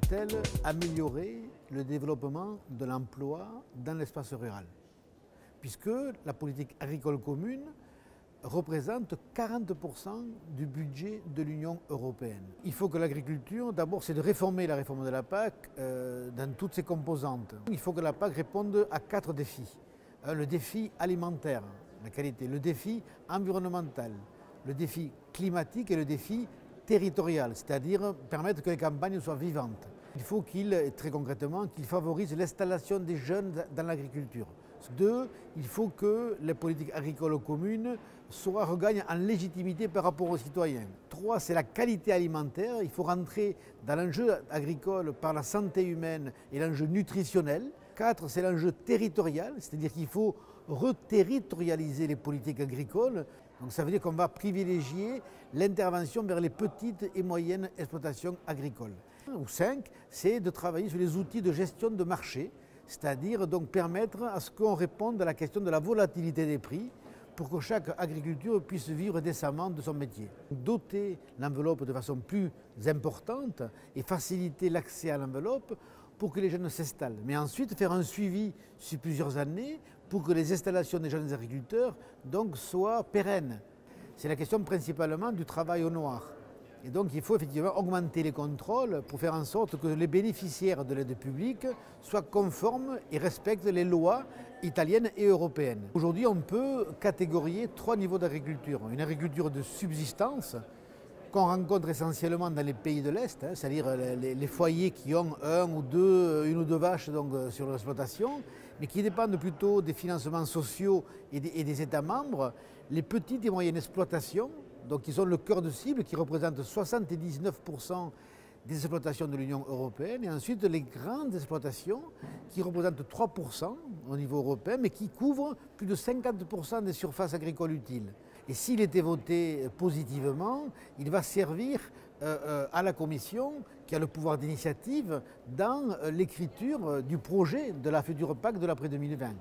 peut-elle améliorer le développement de l'emploi dans l'espace rural? Puisque la politique agricole commune représente 40% du budget de l'Union européenne. Il faut que l'agriculture, d'abord, c'est de réformer la réforme de la PAC dans toutes ses composantes. Il faut que la PAC réponde à 4 défis. Le défi alimentaire, la qualité, le défi environnemental, le défi climatique et le défi territorial, c'est-à-dire permettre que les campagnes soient vivantes. Il faut très concrètement, qu'il favorise l'installation des jeunes dans l'agriculture. 2, il faut que les politiques agricoles communes regagnent en légitimité par rapport aux citoyens. 3, c'est la qualité alimentaire. Il faut rentrer dans l'enjeu agricole par la santé humaine et l'enjeu nutritionnel. 4, c'est l'enjeu territorial, c'est-à-dire qu'il faut reterritorialiser les politiques agricoles. Donc ça veut dire qu'on va privilégier l'intervention vers les petites et moyennes exploitations agricoles. Ou 5, c'est de travailler sur les outils de gestion de marché, c'est-à-dire donc permettre à ce qu'on réponde à la question de la volatilité des prix pour que chaque agriculture puisse vivre décemment de son métier. Doter l'enveloppe de façon plus importante et faciliter l'accès à l'enveloppe pour que les jeunes s'installent. Mais ensuite faire un suivi sur plusieurs années pour que les installations des jeunes agriculteurs donc, soient pérennes. C'est la question principalement du travail au noir. Et donc il faut effectivement augmenter les contrôles pour faire en sorte que les bénéficiaires de l'aide publique soient conformes et respectent les lois italiennes et européennes. Aujourd'hui, on peut catégoriser 3 niveaux d'agriculture. Une agriculture de subsistance qu'on rencontre essentiellement dans les pays de l'Est, c'est-à-dire les foyers qui ont une ou deux vaches donc, sur l'exploitation, mais qui dépendent plutôt des financements sociaux et des États membres. Les petites et moyennes exploitations, donc qui sont le cœur de cible, qui représentent 79% des exploitations de l'Union européenne, et ensuite les grandes exploitations qui représentent 3% au niveau européen, mais qui couvrent plus de 50% des surfaces agricoles utiles. Et s'il était voté positivement, il va servir à la Commission, qui a le pouvoir d'initiative, dans l'écriture du projet de la future PAC de l'après 2020.